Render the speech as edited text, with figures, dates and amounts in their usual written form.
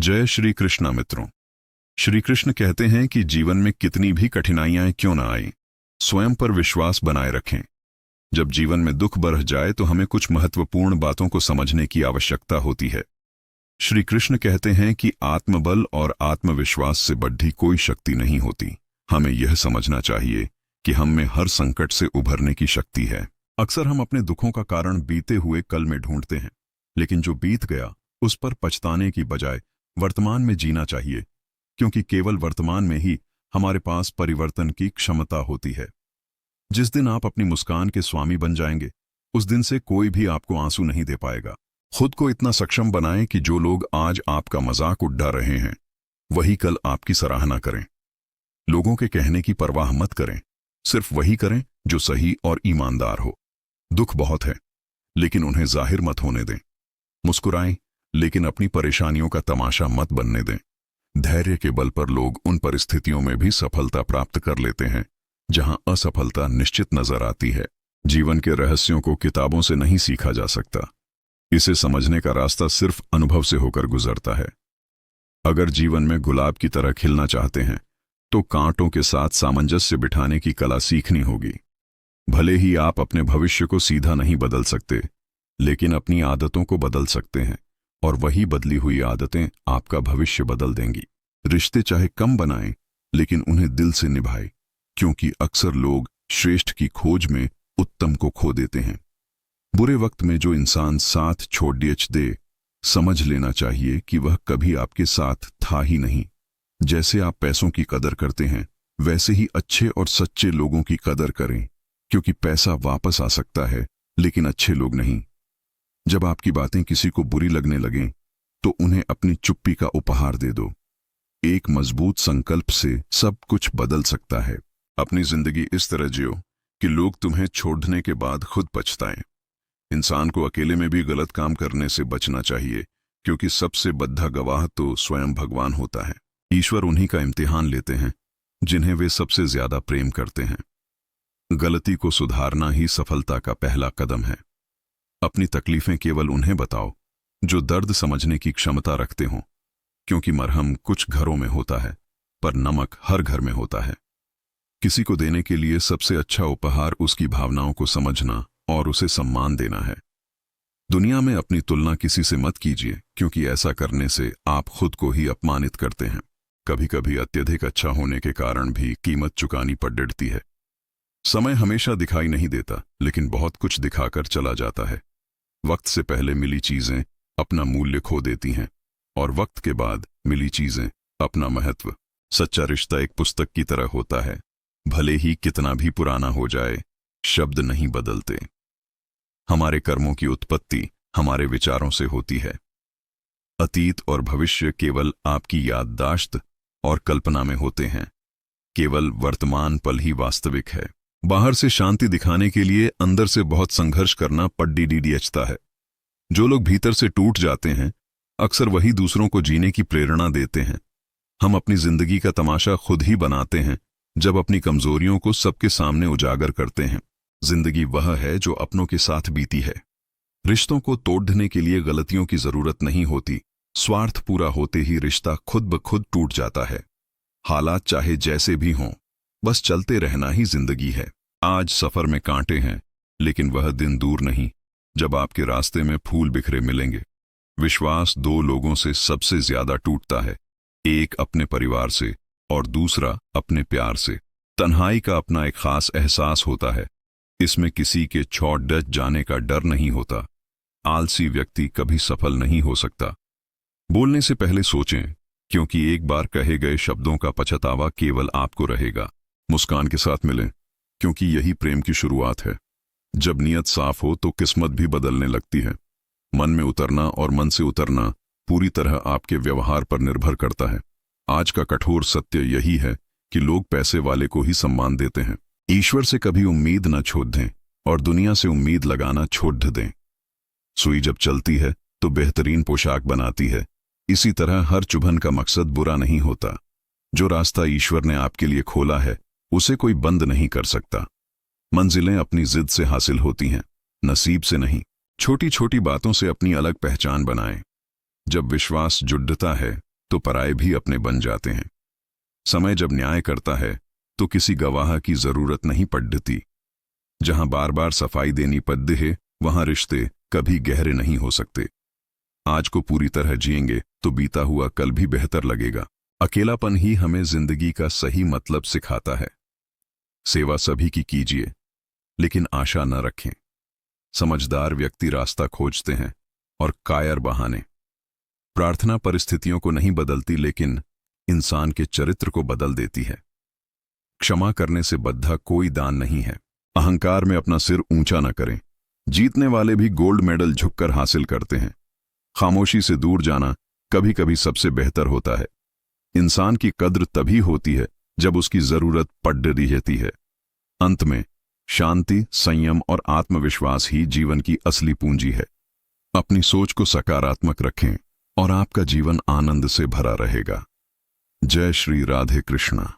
जय श्री कृष्णा मित्रों। श्री कृष्ण कहते हैं कि जीवन में कितनी भी कठिनाइयां क्यों ना आए, स्वयं पर विश्वास बनाए रखें। जब जीवन में दुख बढ़ जाए तो हमें कुछ महत्वपूर्ण बातों को समझने की आवश्यकता होती है। श्री कृष्ण कहते हैं कि आत्मबल और आत्मविश्वास से बढ़ी कोई शक्ति नहीं होती। हमें यह समझना चाहिए कि हम में हर संकट से उभरने की शक्ति है। अक्सर हम अपने दुखों का कारण बीते हुए कल में ढूंढते हैं, लेकिन जो बीत गया उस पर पछताने की बजाय वर्तमान में जीना चाहिए, क्योंकि केवल वर्तमान में ही हमारे पास परिवर्तन की क्षमता होती है। जिस दिन आप अपनी मुस्कान के स्वामी बन जाएंगे, उस दिन से कोई भी आपको आंसू नहीं दे पाएगा। खुद को इतना सक्षम बनाएं कि जो लोग आज आपका मजाक उड़ा रहे हैं वही कल आपकी सराहना करें। लोगों के कहने की परवाह मत करें, सिर्फ वही करें जो सही और ईमानदार हो। दुख बहुत है, लेकिन उन्हें जाहिर मत होने दें। मुस्कुराएं, लेकिन अपनी परेशानियों का तमाशा मत बनने दें। धैर्य के बल पर लोग उन परिस्थितियों में भी सफलता प्राप्त कर लेते हैं जहां असफलता निश्चित नजर आती है। जीवन के रहस्यों को किताबों से नहीं सीखा जा सकता, इसे समझने का रास्ता सिर्फ अनुभव से होकर गुजरता है। अगर जीवन में गुलाब की तरह खिलना चाहते हैं तो कांटों के साथ सामंजस्य बिठाने की कला सीखनी होगी। भले ही आप अपने भविष्य को सीधा नहीं बदल सकते, लेकिन अपनी आदतों को बदल सकते हैं, और वही बदली हुई आदतें आपका भविष्य बदल देंगी। रिश्ते चाहे कम बनाएं, लेकिन उन्हें दिल से निभाएं, क्योंकि अक्सर लोग श्रेष्ठ की खोज में उत्तम को खो देते हैं। बुरे वक्त में जो इंसान साथ छोड़ दे, समझ लेना चाहिए कि वह कभी आपके साथ था ही नहीं। जैसे आप पैसों की कदर करते हैं, वैसे ही अच्छे और सच्चे लोगों की कदर करें, क्योंकि पैसा वापस आ सकता है, लेकिन अच्छे लोग नहीं। जब आपकी बातें किसी को बुरी लगने लगें, तो उन्हें अपनी चुप्पी का उपहार दे दो। एक मजबूत संकल्प से सब कुछ बदल सकता है। अपनी जिंदगी इस तरह जियो कि लोग तुम्हें छोड़ने के बाद खुद पछताएं। इंसान को अकेले में भी गलत काम करने से बचना चाहिए, क्योंकि सबसे बद्धा गवाह तो स्वयं भगवान होता है। ईश्वर उन्हीं का इम्तिहान लेते हैं जिन्हें वे सबसे ज्यादा प्रेम करते हैं। गलती को सुधारना ही सफलता का पहला कदम है। अपनी तकलीफें केवल उन्हें बताओ जो दर्द समझने की क्षमता रखते हों, क्योंकि मरहम कुछ घरों में होता है, पर नमक हर घर में होता है। किसी को देने के लिए सबसे अच्छा उपहार उसकी भावनाओं को समझना और उसे सम्मान देना है। दुनिया में अपनी तुलना किसी से मत कीजिए, क्योंकि ऐसा करने से आप खुद को ही अपमानित करते हैं। कभी कभी अत्यधिक अच्छा होने के कारण भी कीमत चुकानी पड़ती है। समय हमेशा दिखाई नहीं देता, लेकिन बहुत कुछ दिखाकर चला जाता है। वक्त से पहले मिली चीजें अपना मूल्य खो देती हैं, और वक्त के बाद मिली चीजें अपना महत्व। सच्चा रिश्ता एक पुस्तक की तरह होता है, भले ही कितना भी पुराना हो जाए, शब्द नहीं बदलते। हमारे कर्मों की उत्पत्ति हमारे विचारों से होती है। अतीत और भविष्य केवल आपकी याददाश्त और कल्पना में होते हैं। केवल वर्तमान पल ही वास्तविक है। बाहर से शांति दिखाने के लिए अंदर से बहुत संघर्ष करना पड़ता है। जो लोग भीतर से टूट जाते हैं, अक्सर वही दूसरों को जीने की प्रेरणा देते हैं। हम अपनी जिंदगी का तमाशा खुद ही बनाते हैं जब अपनी कमजोरियों को सबके सामने उजागर करते हैं। जिंदगी वह है जो अपनों के साथ बीती है। रिश्तों को तोड़ने के लिए गलतियों की जरूरत नहीं होती। स्वार्थ पूरा होते ही रिश्ता खुद ब खुद टूट जाता है। हालात चाहे जैसे भी हों, बस चलते रहना ही जिंदगी है। आज सफर में कांटे हैं, लेकिन वह दिन दूर नहीं जब आपके रास्ते में फूल बिखरे मिलेंगे। विश्वास दो लोगों से सबसे ज्यादा टूटता है, एक अपने परिवार से और दूसरा अपने प्यार से। तन्हाई का अपना एक खास एहसास होता है, इसमें किसी के छोड़ डच जाने का डर नहीं होता। आलसी व्यक्ति कभी सफल नहीं हो सकता। बोलने से पहले सोचें, क्योंकि एक बार कहे गए शब्दों का पछतावा केवल आपको रहेगा। मुस्कान के साथ मिलें, क्योंकि यही प्रेम की शुरुआत है। जब नीयत साफ हो तो किस्मत भी बदलने लगती है। मन में उतरना और मन से उतरना पूरी तरह आपके व्यवहार पर निर्भर करता है। आज का कठोर सत्य यही है कि लोग पैसे वाले को ही सम्मान देते हैं। ईश्वर से कभी उम्मीद न छोड़ दें और दुनिया से उम्मीद लगाना छोड़ दें। सुई जब चलती है तो बेहतरीन पोशाक बनाती है। इसी तरह हर चुभन का मकसद बुरा नहीं होता। जो रास्ता ईश्वर ने आपके लिए खोला है, उसे कोई बंद नहीं कर सकता। मंजिलें अपनी जिद से हासिल होती हैं, नसीब से नहीं। छोटी छोटी बातों से अपनी अलग पहचान बनाएं। जब विश्वास जुड़ता है तो पराये भी अपने बन जाते हैं। समय जब न्याय करता है तो किसी गवाह की जरूरत नहीं पड़ती। जहां बार बार सफाई देनी पड़ती है वहां रिश्ते कभी गहरे नहीं हो सकते। आज को पूरी तरह जिएंगे तो बीता हुआ कल भी बेहतर लगेगा। अकेलापन ही हमें जिंदगी का सही मतलब सिखाता है। सेवा सभी की कीजिए, लेकिन आशा न रखें। समझदार व्यक्ति रास्ता खोजते हैं और कायर बहाने। प्रार्थना परिस्थितियों को नहीं बदलती, लेकिन इंसान के चरित्र को बदल देती है। क्षमा करने से बद्धा कोई दान नहीं है। अहंकार में अपना सिर ऊंचा न करें। जीतने वाले भी गोल्ड मेडल झुककर हासिल करते हैं। खामोशी से दूर जाना कभी कभी सबसे बेहतर होता है। इंसान की कद्र तभी होती है जब उसकी जरूरत पड़ रहती है। अंत में शांति, संयम और आत्मविश्वास ही जीवन की असली पूंजी है। अपनी सोच को सकारात्मक रखें और आपका जीवन आनंद से भरा रहेगा। जय श्री राधे कृष्णा।